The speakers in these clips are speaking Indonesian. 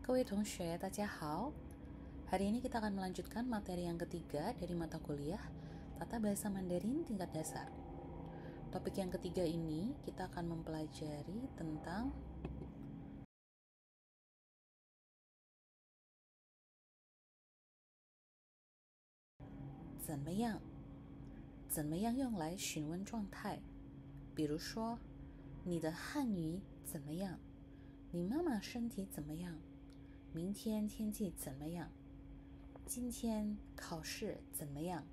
各位同学，大家好. Hari ini kita akan melanjutkan materi yang ketiga dari mata kuliah Tata Bahasa Mandarin Tingkat Dasar. Topik yang ketiga ini kita akan mempelajari tentang怎么样用来询问状态。比如说，你的汉语怎么样？你妈妈身体怎么样？明天天气怎么样？今天考试怎么样？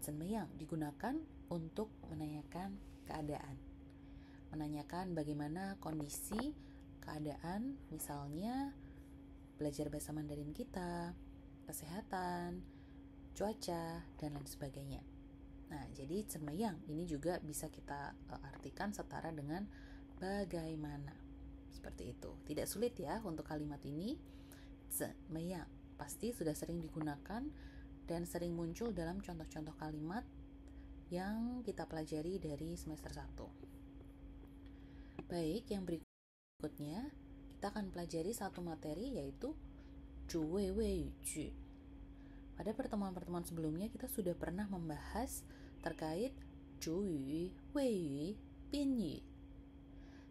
怎么样 digunakan untuk menanyakan keadaan. Menanyakan bagaimana kondisi, keadaan, misalnya belajar bahasa Mandarin kita, kesehatan, cuaca, dan lain sebagainya. Nah, jadi 怎么样 ini juga bisa kita artikan setara dengan bagaimana. Seperti itu. Tidak sulit ya untuk kalimat ini. 怎么样 pasti sudah sering digunakan dan sering muncul dalam contoh-contoh kalimat yang kita pelajari dari semester 1. Baik, yang berikutnya kita akan pelajari satu materi yaitu 主谓谓句. Pada pertemuan-pertemuan sebelumnya kita sudah pernah membahas terkait 主语, 谓语, 宾语.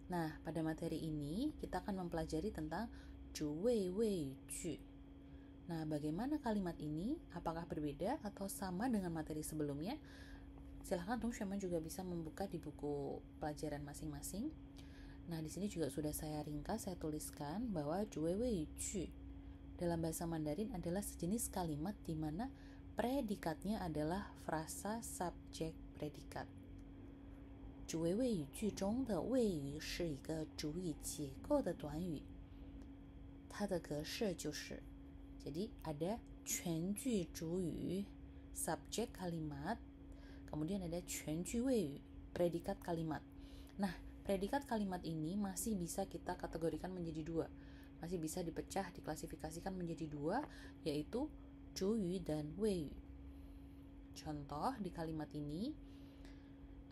Nah, pada materi ini kita akan mempelajari tentang 主谓谓句. Nah, bagaimana kalimat ini? Apakah berbeda atau sama dengan materi sebelumnya? Silahkan teman-teman juga bisa membuka di buku pelajaran masing-masing. Nah, di sini juga sudah saya ringkas, saya tuliskan bahwa 主谓谓句 dalam bahasa Mandarin adalah sejenis kalimat di mana predikatnya adalah frasa subjek predikat. 主谓谓句中的谓语是一个主语结构的短语，它的格式就是 jadi ada 全句主语 subjek kalimat, kemudian ada 全句谓语 predikat kalimat. Nah, predikat kalimat ini masih bisa kita kategorikan menjadi dua, masih bisa dipecah, diklasifikasikan menjadi dua, yaitu 主语 dan 谓语. Contoh di kalimat ini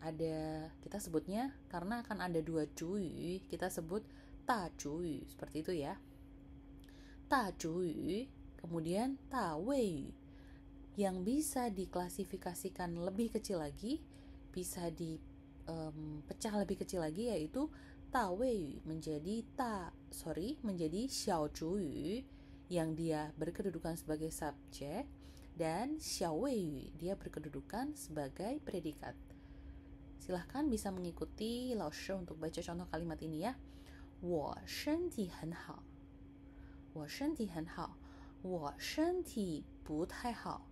ada, kita sebutnya karena akan ada dua 主语, kita sebut 大主语, seperti itu ya. 大主语, kemudian 大谓语. Yang bisa diklasifikasikan lebih kecil lagi, bisa dipecah lebih kecil lagi, yaitu 大谓语 menjadi 小主语yang dia berkedudukan sebagai subjek, dan 小谓语 dia berkedudukan sebagai predikat. Silahkan bisa mengikuti老师 untuk baca contoh kalimat ini ya. 我身体很好，我身体很好，我身体不太好，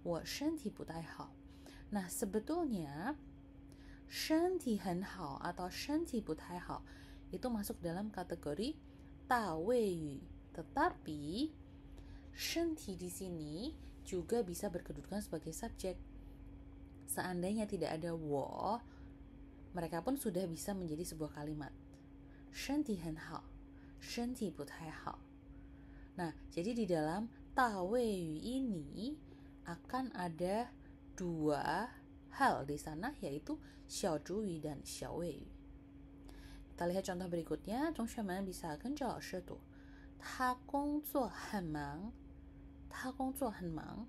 我身体不太好. Nah, sebetulnya 身体很好 atau 身体不太好 itu masuk dalam kategori 大谓语, tetapi 身体 di sini juga bisa berkedudukan sebagai subjek. Seandainya tidak ada 我, mereka pun sudah bisa menjadi sebuah kalimat. 身体很好，身体不太好. Nah, jadi di dalam 大谓语 ini akan ada dua hal di sana, yaitu 小主语 dan 小谓语. Kita lihat contoh berikutnya, 同学们 bisa 跟着老师读。他工作很忙，他工作很忙.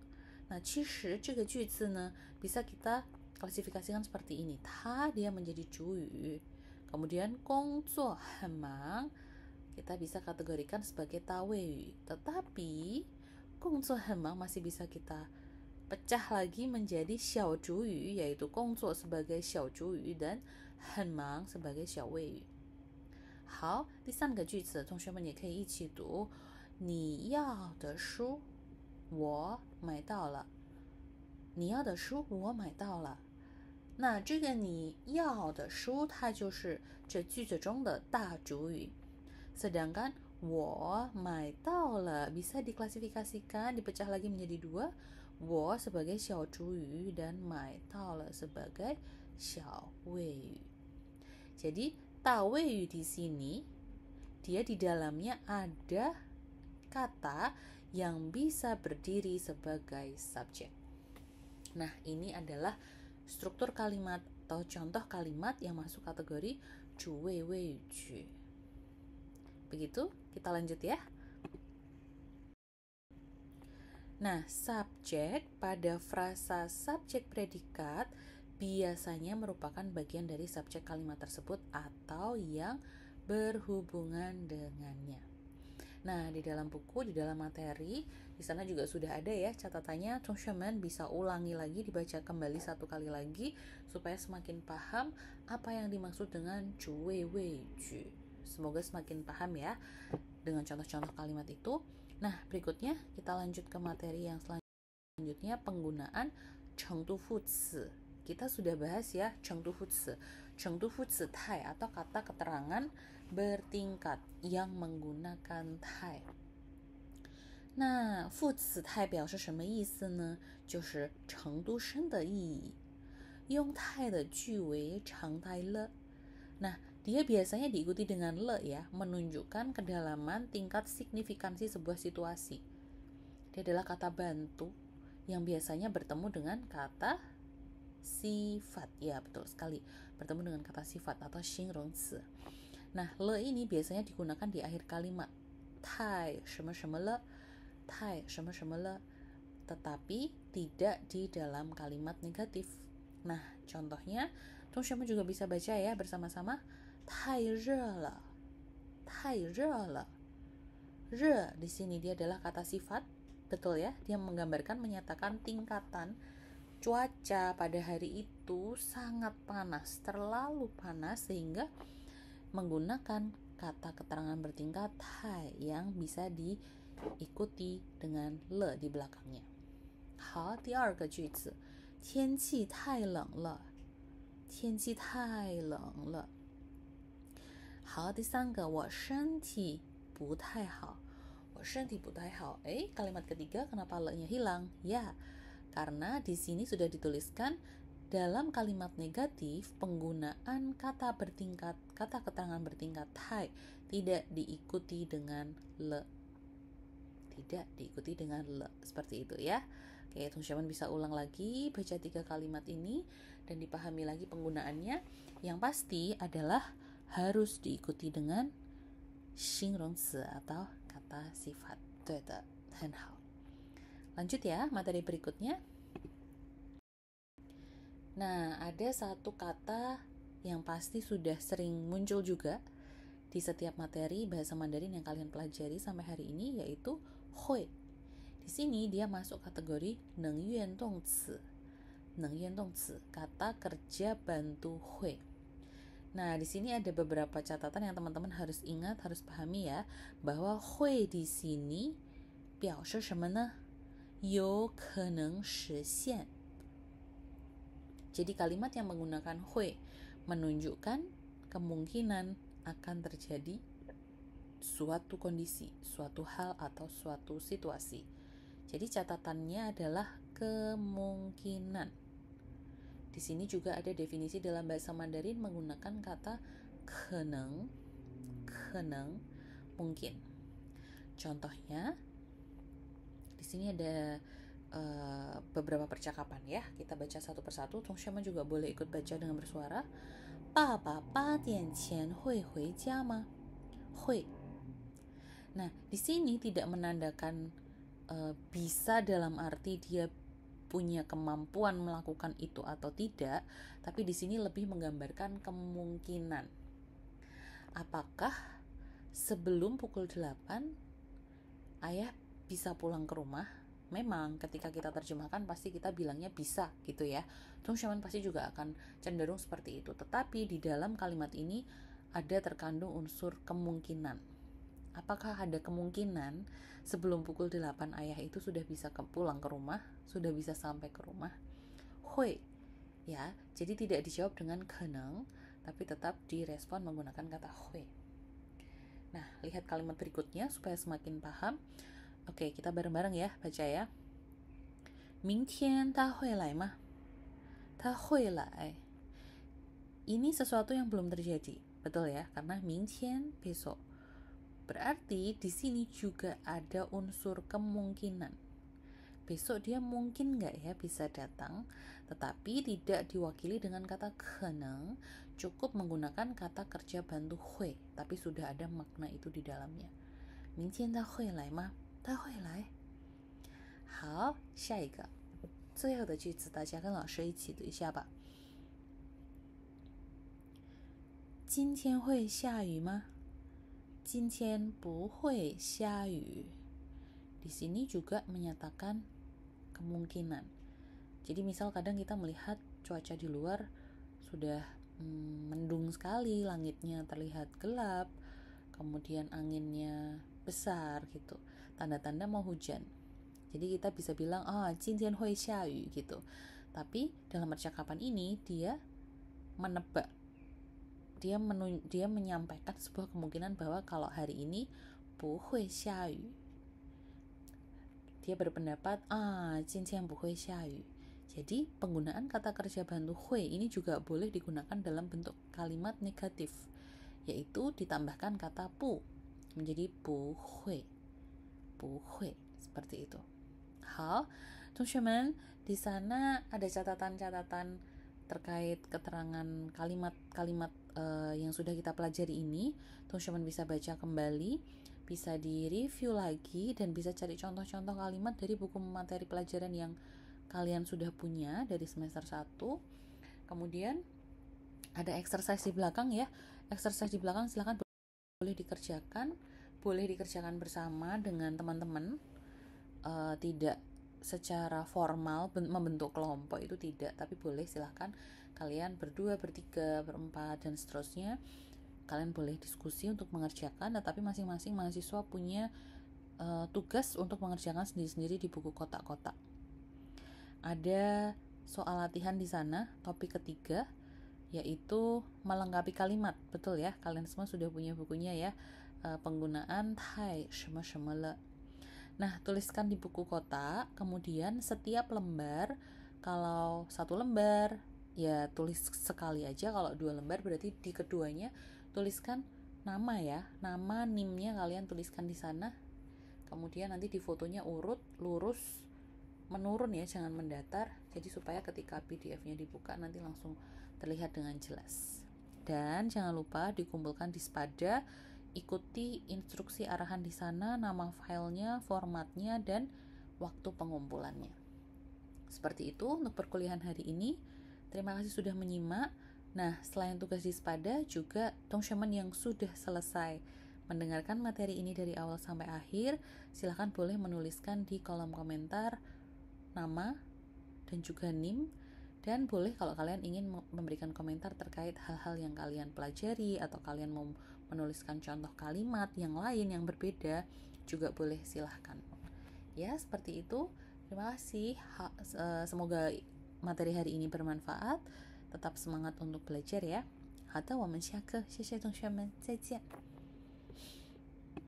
Nah, 其实这个句子呢 bisa kita klasifikasikan seperti ini. 他 dia menjadi 主语, kemudian 工作很忙 kita bisa kategorikan sebagai 大谓语. Tetapi 工作很忙 masih bisa kita pecah lagi menjadi 小主语, yaitu 工作 sebagai 小主语 dan 很忙 sebagai 小谓语. 好，第三个句子同学们也可以一起读。你要的书我买到了，你要的书我买到了。那这个你要的书它就是这句子中的大主语, sedangkan 我买到了 bisa diklasifikasikan, dipecah lagi menjadi dua, 我 sebagai 小主语 dan 买到了 sebagai 小谓语. Jadi 大谓语 di sini dia di dalamnya ada kata yang bisa berdiri sebagai subjek. Nah, ini adalah struktur kalimat atau contoh kalimat yang masuk kategori 主谓谓句. Begitu, kita lanjut ya. Nah, subjek pada frasa subjek predikat biasanya merupakan bagian dari subjek kalimat tersebut atau yang berhubungan dengannya. Nah, di dalam buku, di dalam materi, di sana juga sudah ada ya catatannya. Teman-teman bisa ulangi lagi, dibaca kembali satu kali lagi supaya semakin paham apa yang dimaksud dengan 主谓谓句. Semoga semakin paham ya dengan contoh-contoh kalimat itu. Nah, berikutnya kita lanjut ke materi yang selanjutnya, penggunaan 程度副词. Kita sudah bahas ya 程度副词态atau kata keterangan bertingkat yang menggunakan 态。那副词态表示什么意思呢？就是程度深的意义。用态的句为常态了。Nah, dia biasanya diikuti dengan le ya, menunjukkan kedalaman tingkat signifikansi sebuah situasi. Dia adalah kata bantu yang biasanya bertemu dengan kata sifat. Ya, betul sekali. Bertemu dengan kata sifat atau 形容词. Nah, le ini biasanya digunakan di akhir kalimat. 太什么什么了，太什么什么了, tetapi tidak di dalam kalimat negatif. Nah, contohnya, teman-teman juga bisa baca ya bersama-sama. 太热了，太热了。热 di sini dia adalah kata sifat, betul ya? Dia menggambarkan, menyatakan tingkatan cuaca pada hari itu sangat panas, terlalu panas sehingga menggunakan kata keterangan bertingkat 太 yang bisa diikuti dengan le di belakangnya. 好，第二个句子，天气太冷了，天气太冷了。好，第三个，我身体不太好，我身体不太好。Kalimat ketiga kenapa le-nya hilang? Ya, karena di sini sudah dituliskan dalam kalimat negatif penggunaan kata bertingkat, kata keterangan bertingkat 太 tidak diikuti dengan le. Tidak diikuti dengan le, seperti itu ya. Oke, teman-teman bisa ulang lagi, baca 3 kalimat ini dan dipahami lagi penggunaannya. Yang pasti adalah harus diikuti dengan 形容词 atau kata sifat. 对的，很好。Lanjut ya, materi berikutnya. Nah, ada satu kata yang pasti sudah sering muncul juga di setiap materi bahasa Mandarin yang kalian pelajari sampai hari ini, yaitu hui. Di sini dia masuk kategori 能愿动词, kata kerja bantu hui. Nah, di sini ada beberapa catatan yang teman-teman harus ingat, harus pahami ya, bahwa hui di sini 表示什么呢？有可能实现. Jadi kalimat yang menggunakan hui menunjukkan kemungkinan akan terjadi suatu kondisi, suatu hal atau suatu situasi. Jadi catatannya adalah kemungkinan. Di sini juga ada definisi dalam bahasa Mandarin menggunakan kata keneng, mungkin. Contohnya, di sini ada beberapa percakapan ya. Kita baca satu persatu. Teman-teman juga boleh ikut baca dengan bersuara. 爸爸8点前会回家吗？会. Nah, di sini tidak menandakan bisa dalam arti dia punya kemampuan melakukan itu atau tidak, tapi di sini lebih menggambarkan kemungkinan. Apakah sebelum pukul 8 ayah bisa pulang ke rumah? Memang ketika kita terjemahkan pasti kita bilangnya bisa gitu ya. Teman-teman pasti juga akan cenderung seperti itu. Tetapi di dalam kalimat ini ada terkandung unsur kemungkinan. Apakah ada kemungkinan sebelum pukul 8 ayah itu sudah bisa pulang ke rumah, sudah bisa sampai ke rumah? Hui. Ya, jadi tidak dijawab dengan keneng, tapi tetap direspon menggunakan kata hui. Nah, lihat kalimat berikutnya supaya semakin paham. Oke, kita bareng-bareng ya, baca ya. 明天他会来吗？他会来. Ini sesuatu yang belum terjadi, betul ya? Karena 明天 besok. Berarti di sini juga ada unsur kemungkinan. Besok dia mungkin nggak ya bisa datang, tetapi tidak diwakili dengan kata keneng, cukup menggunakan kata kerja bantu hui, tapi sudah ada makna itu di dalamnya. 明天他会来吗？他会来.好，下一个，最后的句子，大家跟老师一起读一下吧。今天会下雨吗？今天不会下雨。Di sini juga menyatakan kemungkinan. Jadi misal kadang kita melihat cuaca di luar sudah mendung sekali, langitnya terlihat gelap, kemudian anginnya besar gitu, tanda-tanda mau hujan. Jadi kita bisa bilang,今天会下雨gitu. Tapi dalam percakapan ini dia menebak, dia menyampaikan sebuah kemungkinan bahwa kalau hari ini 不会下雨. Dia berpendapat, 今天不会下雨. Jadi penggunaan kata kerja bantu 会 ini juga boleh digunakan dalam bentuk kalimat negatif, yaitu ditambahkan kata 不 menjadi 不会, 不会, seperti itu. 好，同学们 di sana ada catatan-catatan terkait keterangan kalimat-kalimat yang sudah kita pelajari ini. Teman-teman bisa baca kembali, bisa di-review lagi, dan bisa cari contoh-contoh kalimat dari buku materi pelajaran yang kalian sudah punya dari semester 1. Kemudian ada exercise di belakang ya. Exercise di belakang silakan boleh dikerjakan bersama dengan teman-teman. Tidak secara formal membentuk kelompok, itu tidak, tapi boleh silahkan kalian berdua, bertiga, berempat, dan seterusnya. Kalian boleh diskusi untuk mengerjakan, tetapi masing-masing mahasiswa punya tugas untuk mengerjakan sendiri-sendiri di buku kotak-kotak. Ada soal latihan di sana, topik ketiga, yaitu melengkapi kalimat. Betul ya, kalian semua sudah punya bukunya ya, penggunaan 太什么什么了. Nah, tuliskan di buku kotak, kemudian setiap lembar, kalau 1 lembar, ya tulis sekali aja, kalau 2 lembar berarti di keduanya tuliskan nama ya, nama NIM-nya kalian tuliskan di sana, kemudian nanti di fotonya urut, lurus, menurun ya, jangan mendatar, jadi supaya ketika PDF-nya dibuka nanti langsung terlihat dengan jelas. Dan jangan lupa dikumpulkan di Spada, ikuti instruksi arahan di sana, nama filenya, formatnya, dan waktu pengumpulannya. Seperti itu untuk perkuliahan hari ini. Terima kasih sudah menyimak. Nah, selain tugas di Spada, juga teman-teman yang sudah selesai mendengarkan materi ini dari awal sampai akhir, silahkan boleh menuliskan di kolom komentar nama dan juga NIM. Dan boleh kalau kalian ingin memberikan komentar terkait hal-hal yang kalian pelajari, atau kalian mau menuliskan contoh kalimat yang lain yang berbeda, juga boleh, silahkan. Ya, seperti itu. Terima kasih. Semoga materi hari ini bermanfaat. Tetap semangat untuk belajar ya. 好的，我们下课，谢谢同学们，再见。